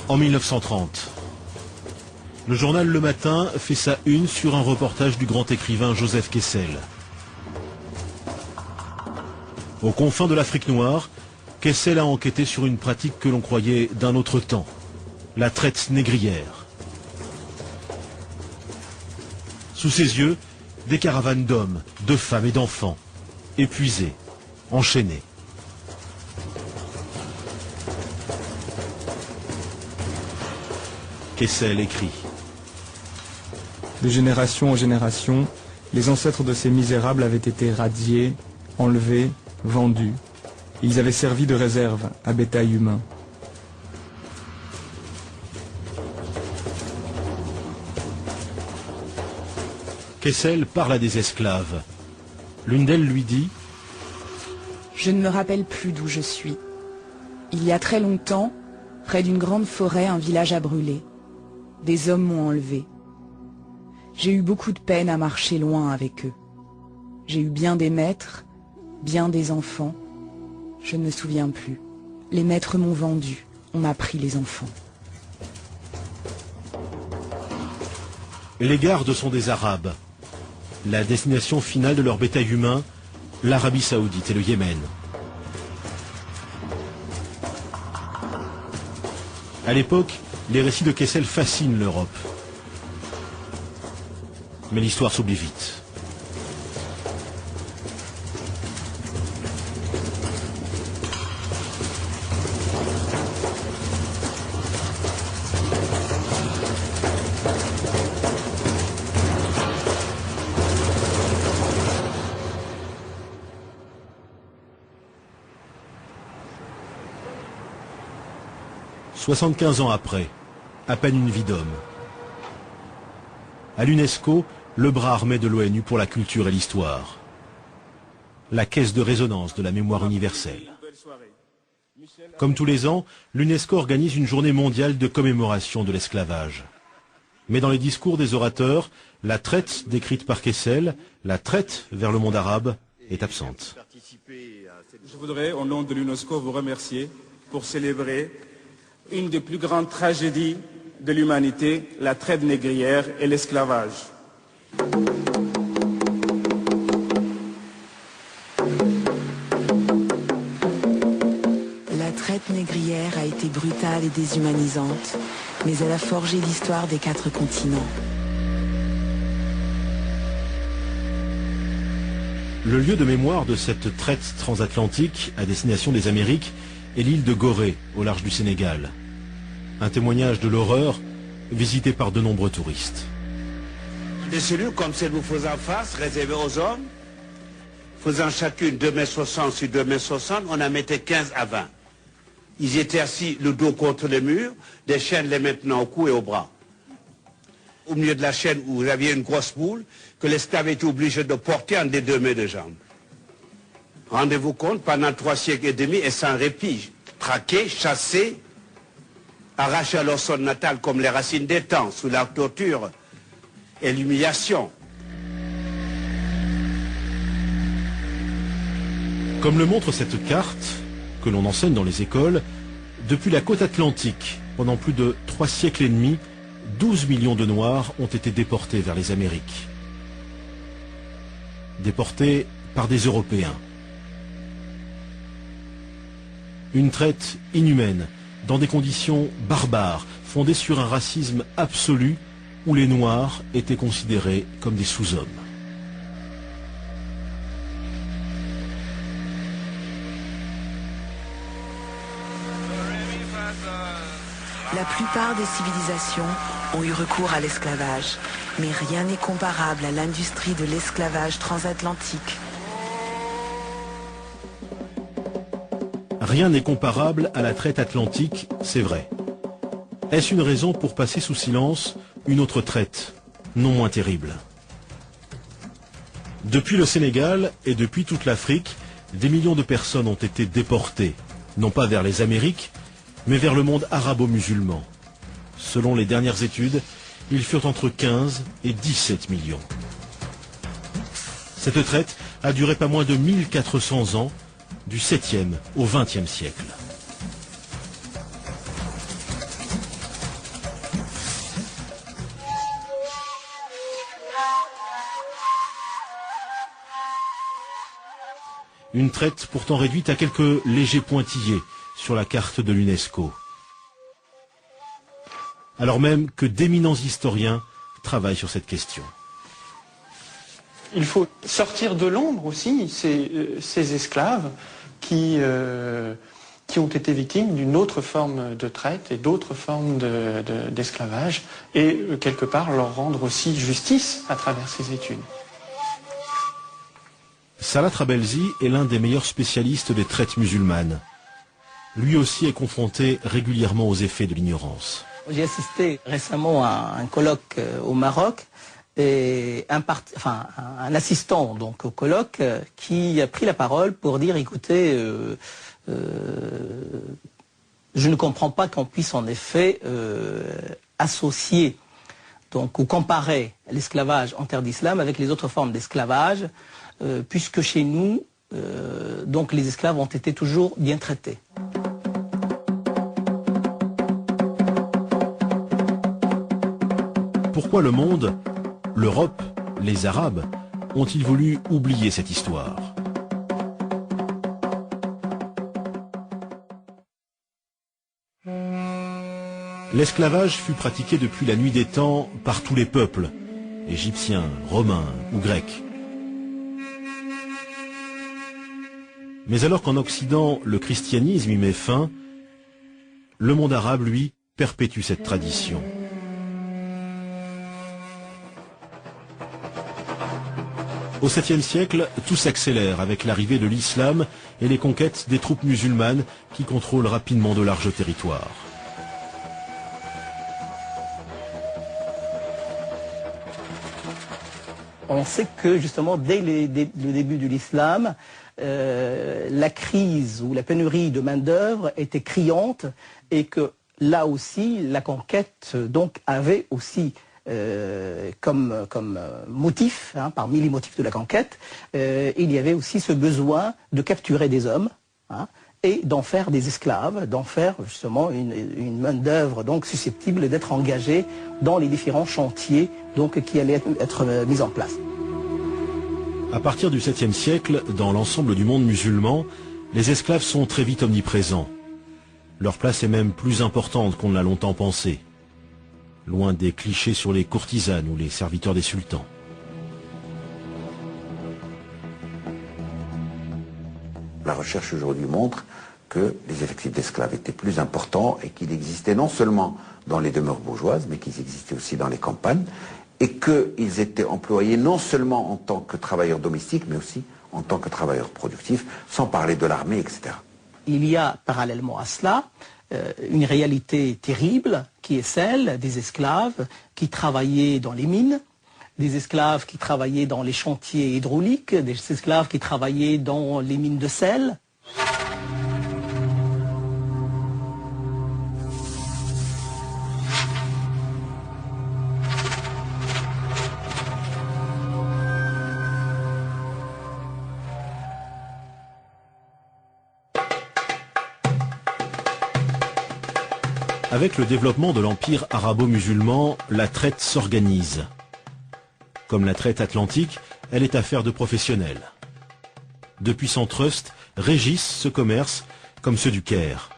En 1930, le journal Le Matin fait sa une sur un reportage du grand écrivain Joseph Kessel. Aux confins de l'Afrique noire, Kessel a enquêté sur une pratique que l'on croyait d'un autre temps, la traite négrière. Sous ses yeux, des caravanes d'hommes, de femmes et d'enfants, épuisés, enchaînés. Kessel écrit. De génération en génération, les ancêtres de ces misérables avaient été radiés, enlevés, vendus. Et ils avaient servi de réserve à bétail humain. Kessel parle à des esclaves. L'une d'elles lui dit « Je ne me rappelle plus d'où je suis. Il y a très longtemps, près d'une grande forêt, un village a brûlé. Des hommes m'ont enlevé. J'ai eu beaucoup de peine à marcher loin avec eux. J'ai eu bien des maîtres, bien des enfants. Je ne me souviens plus. Les maîtres m'ont vendu, on m'a pris les enfants. » Les gardes sont des Arabes. La destination finale de leur bétail humain, l'Arabie Saoudite et le Yémen. À l'époque, les récits de Kessel fascinent l'Europe. Mais l'histoire s'oublie vite. « 75 ans après, à peine une vie d'homme. À l'UNESCO, le bras armé de l'ONU pour la culture et l'histoire. La caisse de résonance de la mémoire universelle. Comme tous les ans, l'UNESCO organise une journée mondiale de commémoration de l'esclavage. Mais dans les discours des orateurs, la traite décrite par Kessel, la traite vers le monde arabe, est absente. Je voudrais, au nom de l'UNESCO, vous remercier pour célébrer une des plus grandes tragédies de l'humanité, la traite négrière et l'esclavage. La traite négrière a été brutale et déshumanisante, mais elle a forgé l'histoire des 4 continents. Le lieu de mémoire de cette traite transatlantique à destination des Amériques est l'île de Gorée, au large du Sénégal. Un témoignage de l'horreur visité par de nombreux touristes. Des cellules comme celle que vous faisant face, réservées aux hommes, faisant chacune 2,60 m sur 2,60 m, on en mettait 15 à 20. Ils étaient assis le dos contre le mur, des chaînes les maintenant au cou et au bras. Au milieu de la chaîne où vous aviez une grosse boule que l'esclave était obligé de porter en des 2 mains de jambes. Rendez-vous compte, pendant 3 siècles et demi, et sans répit, traqués, chassés, arrachés à leur sol natal comme les racines des temps, sous la torture et l'humiliation. Comme le montre cette carte, que l'on enseigne dans les écoles, depuis la côte atlantique, pendant plus de 3 siècles et demi, 12 millions de Noirs ont été déportés vers les Amériques. Déportés par des Européens. Une traite inhumaine, dans des conditions barbares, fondées sur un racisme absolu, où les Noirs étaient considérés comme des sous-hommes. La plupart des civilisations ont eu recours à l'esclavage, mais rien n'est comparable à l'industrie de l'esclavage transatlantique. Rien n'est comparable à la traite atlantique, c'est vrai. Est-ce une raison pour passer sous silence une autre traite, non moins terrible? Depuis le Sénégal et depuis toute l'Afrique, des millions de personnes ont été déportées, non pas vers les Amériques, mais vers le monde arabo-musulman. Selon les dernières études, ils furent entre 15 et 17 millions. Cette traite a duré pas moins de 1400 ans, du 7e au 20e siècle. Une traite pourtant réduite à quelques légers pointillés sur la carte de l'UNESCO. Alors même que d'éminents historiens travaillent sur cette question. Il faut sortir de l'ombre aussi ces esclaves qui ont été victimes d'une autre forme de traite et d'autres formes d'esclavage et quelque part leur rendre aussi justice à travers ces études. Salah Trabelsi est l'un des meilleurs spécialistes des traites musulmanes. Lui aussi est confronté régulièrement aux effets de l'ignorance. J'ai assisté récemment à un colloque au Maroc et un assistant donc au colloque qui a pris la parole pour dire écoutez, je ne comprends pas qu'on puisse en effet associer donc ou comparer l'esclavage en terre d'islam avec les autres formes d'esclavage, puisque chez nous donc les esclaves ont été toujours bien traités. Pourquoi le monde, l'Europe, les Arabes, ont-ils voulu oublier cette histoire? L'esclavage fut pratiqué depuis la nuit des temps par tous les peuples, égyptiens, romains ou grecs. Mais alors qu'en Occident, le christianisme y met fin, le monde arabe, lui, perpétue cette tradition. Au 7e siècle, tout s'accélère avec l'arrivée de l'islam et les conquêtes des troupes musulmanes qui contrôlent rapidement de larges territoires. On sait que justement dès le début de l'islam, la crise ou la pénurie de main-d'œuvre était criante et que là aussi la conquête donc avait aussi comme motif, parmi les motifs de la conquête, il y avait aussi ce besoin de capturer des hommes et d'en faire des esclaves, d'en faire justement une main-d'œuvre donc susceptible d'être engagée dans les différents chantiers donc qui allaient être mis en place. À partir du 7e siècle, dans l'ensemble du monde musulman, les esclaves sont très vite omniprésents. Leur place est même plus importante qu'on ne l'a longtemps pensé. Loin des clichés sur les courtisanes ou les serviteurs des sultans. La recherche aujourd'hui montre que les effectifs d'esclaves étaient plus importants et qu'il existait non seulement dans les demeures bourgeoises, mais qu'ils existaient aussi dans les campagnes, et qu'ils étaient employés non seulement en tant que travailleurs domestiques, mais aussi en tant que travailleurs productifs, sans parler de l'armée, etc. Il y a parallèlement à cela une réalité terrible qui est celle des esclaves qui travaillaient dans les mines, des esclaves qui travaillaient dans les chantiers hydrauliques, des esclaves qui travaillaient dans les mines de sel. Avec le développement de l'empire arabo-musulman, la traite s'organise. Comme la traite atlantique, elle est affaire de professionnels. De puissants trusts régissent ce commerce comme ceux du Caire.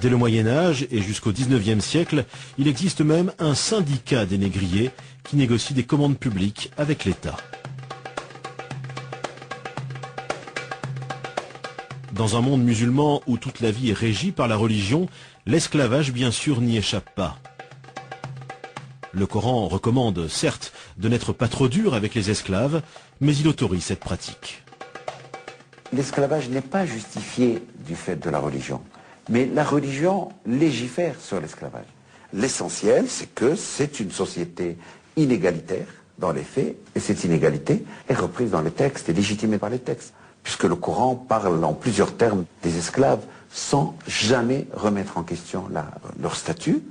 Dès le Moyen-Âge et jusqu'au XIXe siècle, il existe même un syndicat des négriers qui négocie des commandes publiques avec l'État. Dans un monde musulman où toute la vie est régie par la religion, l'esclavage bien sûr n'y échappe pas. Le Coran recommande, certes, de n'être pas trop dur avec les esclaves, mais il autorise cette pratique. L'esclavage n'est pas justifié du fait de la religion, mais la religion légifère sur l'esclavage. L'essentiel, c'est que c'est une société inégalitaire dans les faits, et cette inégalité est reprise dans les textes et légitimée par les textes, puisque le Coran parle en plusieurs termes des esclaves sans jamais remettre en question leur statut.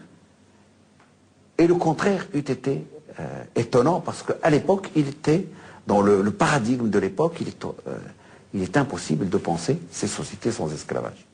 Et le contraire eût été étonnant, parce qu'à l'époque, il était, dans le paradigme de l'époque, il est impossible de penser ces sociétés sans esclavage.